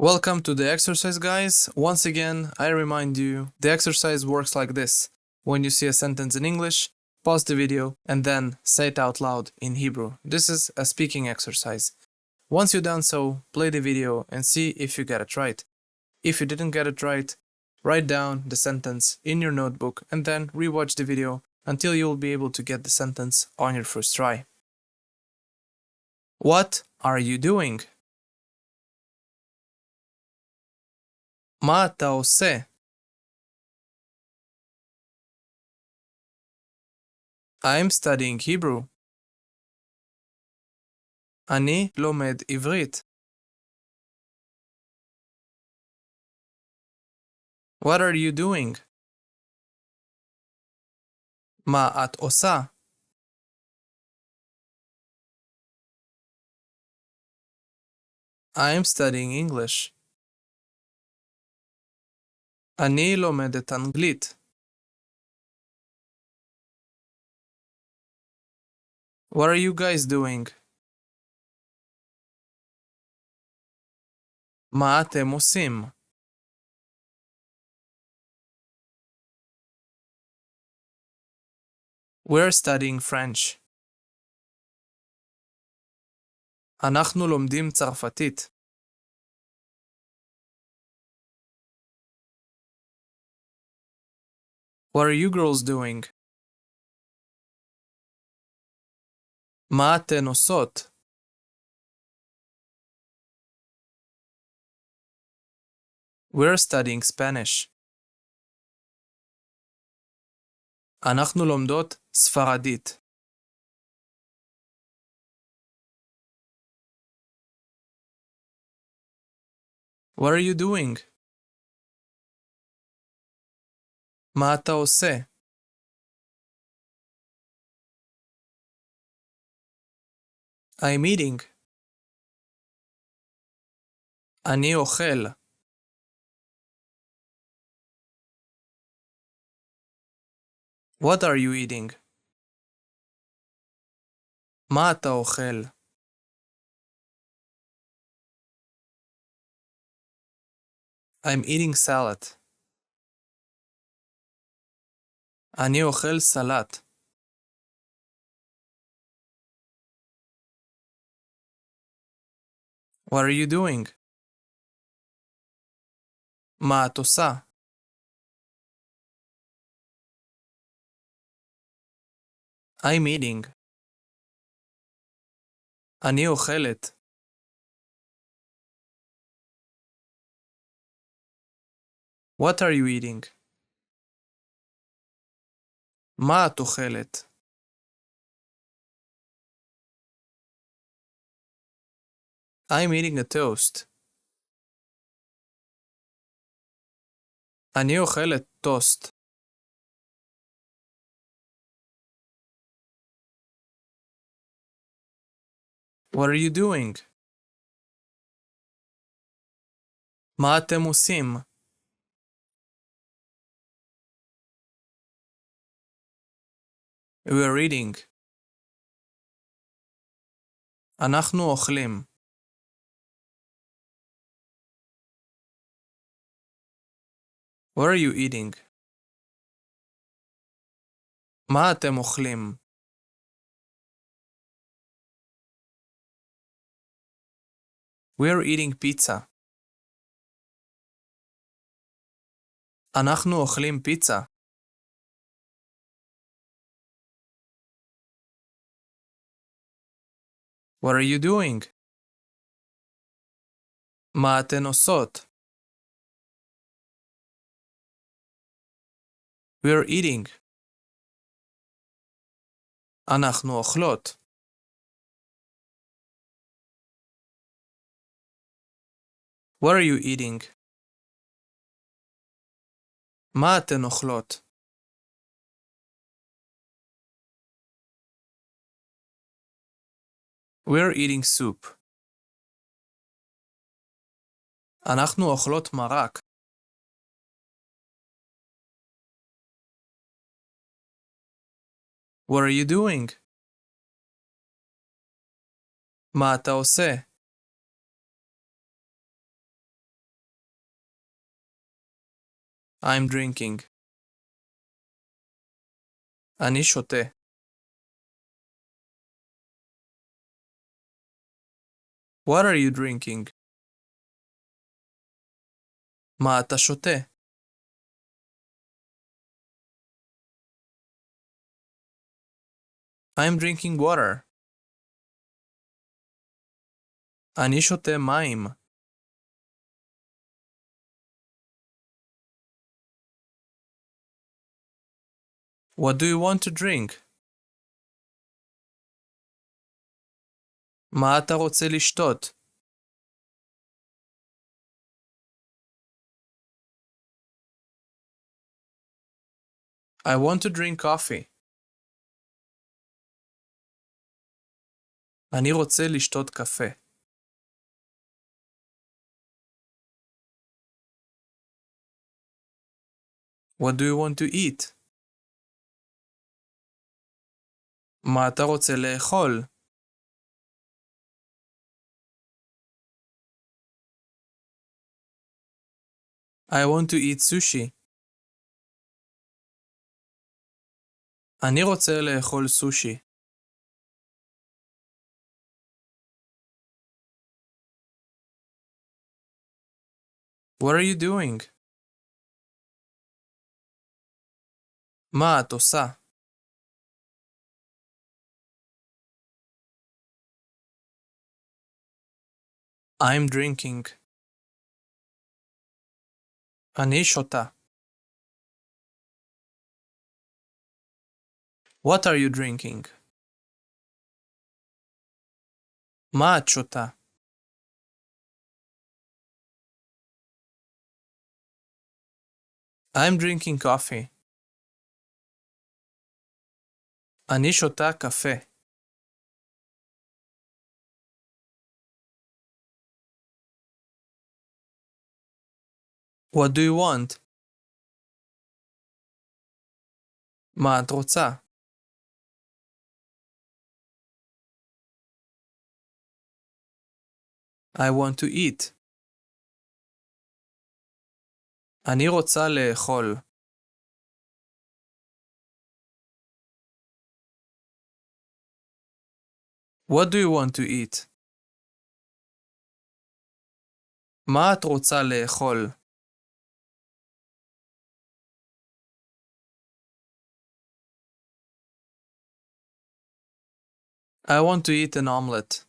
Welcome to the exercise, guys. Once again, I remind you, the exercise works like this. When you see a sentence in English, pause the video and then say it out loud in Hebrew. This is a speaking exercise. Once you've done so, play the video and see if you get it right. If you didn't get it right, write down the sentence in your notebook and then rewatch the video until you will be able to get the sentence on your first try. What are you doing? מה אתה עושה? I'm studying Hebrew. אני לומד עברית. What are you doing? מה את עושה? I'm studying English. אני לומדת אנגלית. What are you guys doing? מה אתם עושים? We're studying French. אנחנו לומדים צרפתית. What are you girls doing? מה אתן עושות? We're studying Spanish. אנחנו לומדות ספרדית. What are you doing? מה אתה עושה? I'm eating. אני אוכל. What are you eating? מה אתה אוכל? I'm eating salad. אני אוכל סלט. What are you doing? מה את עושה? I'm eating. אני אוכלת. What are you eating? מה את אוכלת? I'm eating a toast. אני אוכלת טוסט. What are you doing? מה אתם עושים? We're eating. אנחנו אוכלים. What are you eating? מה אתם אוכלים? We're eating pizza. אנחנו אוכלים פיצה. What are you doing? מה אתן עושות? We're eating. אנחנו אוכלות. What are you eating? מה אתן אוכלות? We're eating soup. אנחנו אוכלות מרק. What are you doing? מה אתה עושה? I'm drinking. אני שותה. What are you drinking? מה אתה שותה? I'm drinking water. אני שותה מים. What do you want to drink? מה אתה רוצה לשתות? I want to drink coffee. אני רוצה לשתות קפה. What do you want to eat? מה אתה רוצה לאכול? I want to eat sushi. אני רוצה לאכול סושי. What are you doing? מה את עושה? I'm drinking. אני שותה. What are you drinking? מה את שותה? I'm drinking coffee. אני שותה קפה. What do you want? מה את רוצה? I want to eat. אני רוצה לאכול. What do you want to eat? מה את רוצה לאכול? I want to eat an omelette.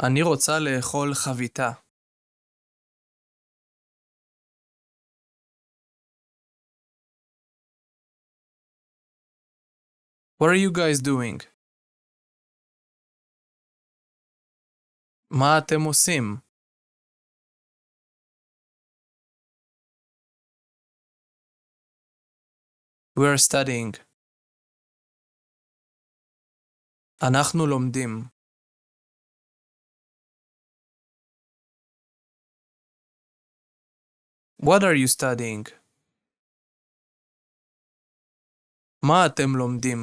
אני רוצה לאכול חביתה. What are you guys doing? מה אתם עושים? We are studying. אנחנו לומדים. What are you studying? מה אתם לומדים?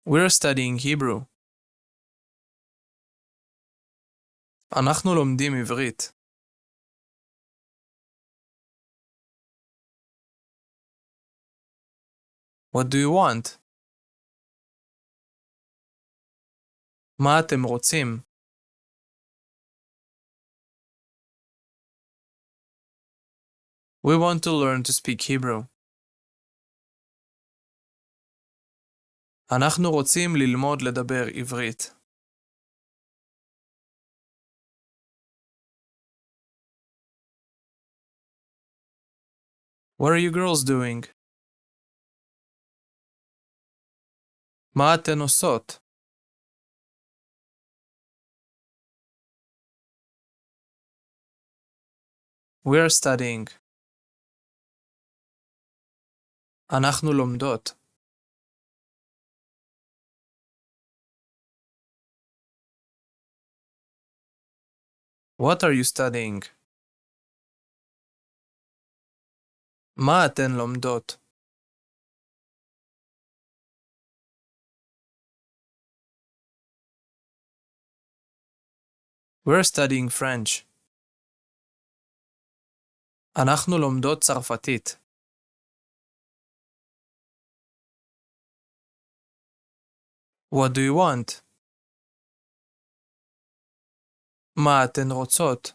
We are studying Hebrew. אנחנו לומדים עברית. What do you want? מה אתם רוצים? We want to learn to speak Hebrew. אנחנו רוצים ללמוד לדבר עברית. What are you girls doing? מה אתן עושות? We are studying. אנחנו לומדות. What are you studying? מה אתן לומדות? We're studying French. אנחנו לומדות צרפתית. What do you want? מה אתן רוצות?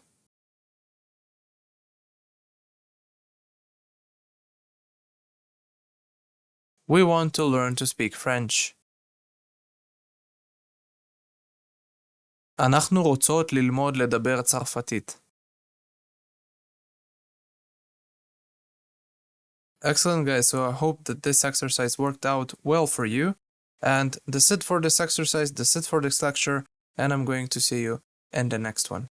We want to learn to speak French. אנחנו רוצות ללמוד לדבר צרפתית. Excellent, guys. So I hope that this exercise worked out well for you. And that's it for this exercise, that's it for this lecture, and I'm going to see you in the next one.